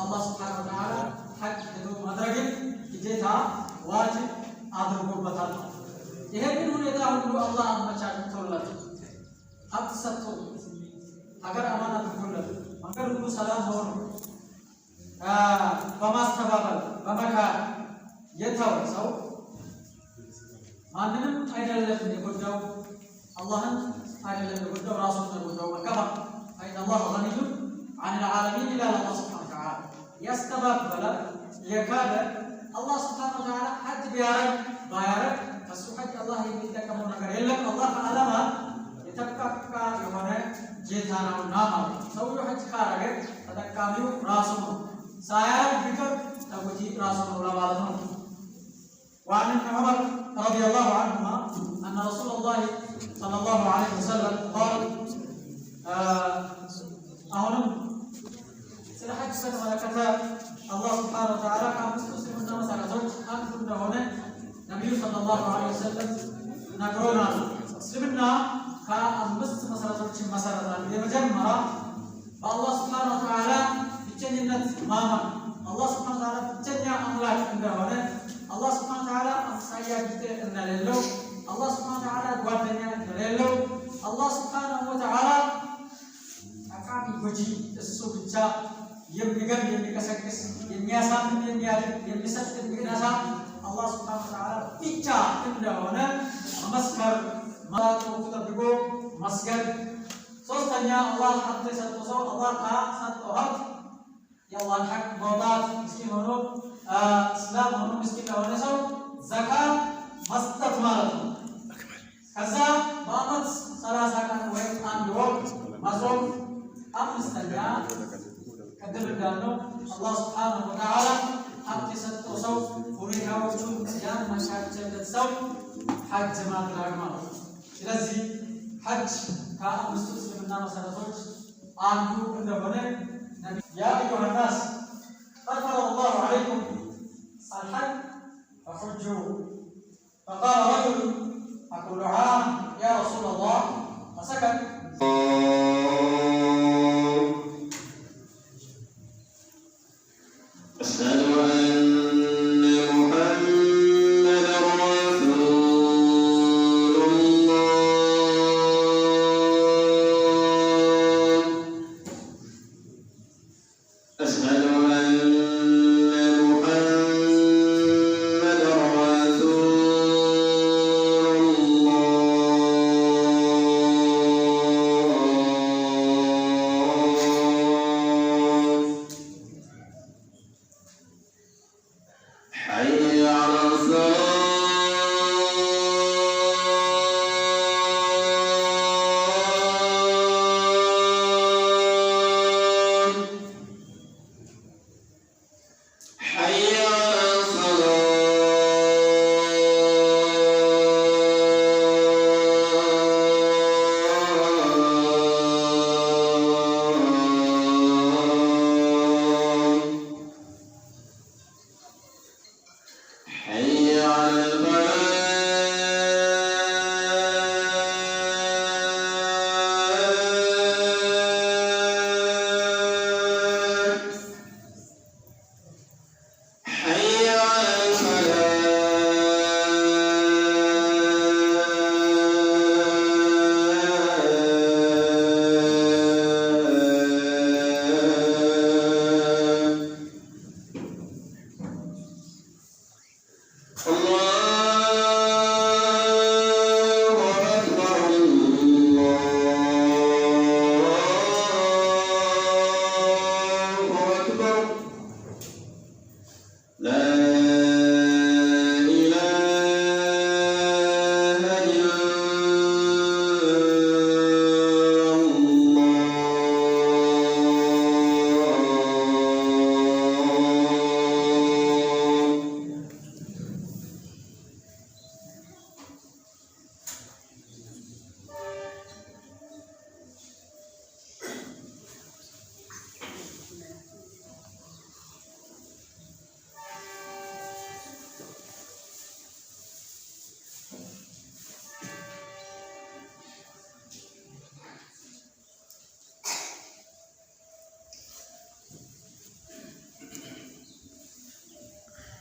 الله سبحانه وتعالى حج هدو مدرجة جيتها واجب أدرك بطل يهمني هنا يقول الله أما شاء تولد أبسطه أجر أمانة تولد أجر كل سلام هون بما استبابل بما كان يتوى سو ما نم أيضا لم يقدوا الله أيضا لم يقدوا راسنا يقدوا كما أين الله غني عن العالمين إلى الله سبحانه وتعالى يستبابل يكاد الله سبحانه وتعالى حج بيارك بيارك فسبحان الله يبيتك كم نكر إلا الله علما يتبقى يومنا جيتانا وناما سوي حج خارج تذكروا راسنا سائر بكر تبجي راسنا ولا بعضهم وعن ابن عمر رضي الله عنهما أن رسول الله صلى الله عليه وسلم قال أهون سلحج سنة ملكة الله سبحانه وتعالى كان مسلم الناس على زوج أن كنا هنا النبي صلى الله عليه وسلم نقولنا سلمنا كأمس مسألة زوج مسألة بمجمع الله سبحانه وتعالى بجنة ماما الله سبحانه وتعالى بجنة أملاك عندنا هنا الله سبحانه وتعالى أمسايا جت إن لله الله سبحانه وتعالى قوتنا لله الله سبحانه وتعالى أكابي بجي السوق جاء يمجن يمكسكس يمياسام يميسات يمكناسام الله سبحانه وتعالى بيجا عندنا هنا مسكر ما تقول مسكر سوستانيا الله حتى ساتوسو الله ساتوهات يا الله حق موضات مسكين هنو إسلام هنو مسكين هنو سو زكاة مستت مالته كذا بامت سلاسة كان وين عن يوم مصروف أمستانيا كدر دانو الله سبحانه وتعالى حتى ساتوسو فريقا وجود يان مشاكل تسو حج ما تلاقما لذي حج كمسلمنا مسألة عنده عندنا يا أيها الناس قد فرض الله عليكم الحج فحجوا فقال رجل أكل عام يا رسول الله فسكت أشهد أن محمدا رسول الله أشهد أن محمدا رسول الله حي على الصلاة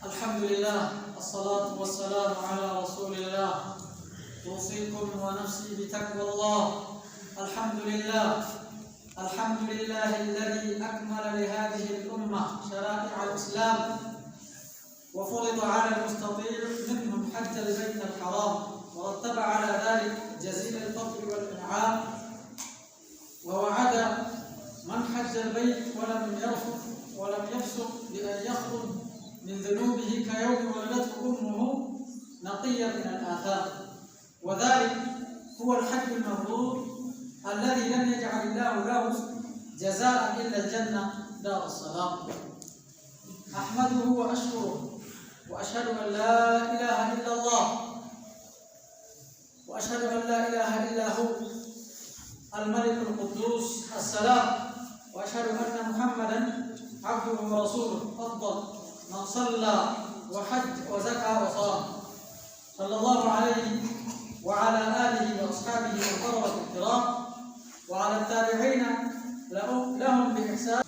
الحمد لله، الصلاة والسلام على رسول الله. أوصيكم ونفسي بتقوى الله. الحمد لله الذي أكمل لهذه الأمة شرائع الإسلام، وفرض على المستطيع منهم حج البيت الحرام، ورتب على ذلك جزيل الفضل والإنعام، ووعد من حج البيت ولم يرفث ولم يفسق بأن يخرج من ذنوبه كيوم ولدته أمه نقيا من الآثام. وذلك هو الحج المبرور الذي لم يجعل الله له جزاء إلا الجنة دار السلام. أحمده وأشكره وأشهد أن لا إله إلا الله، وأشهد أن لا إله إلا هو الملك القدوس السلام، وأشهد أن محمدا عبده ورسوله أفضل من صلى وحج وزكى وصام، صلى الله عليه وعلى آله وأصحابه الكرام الكرام، وعلى التابعين لهم بإحسان.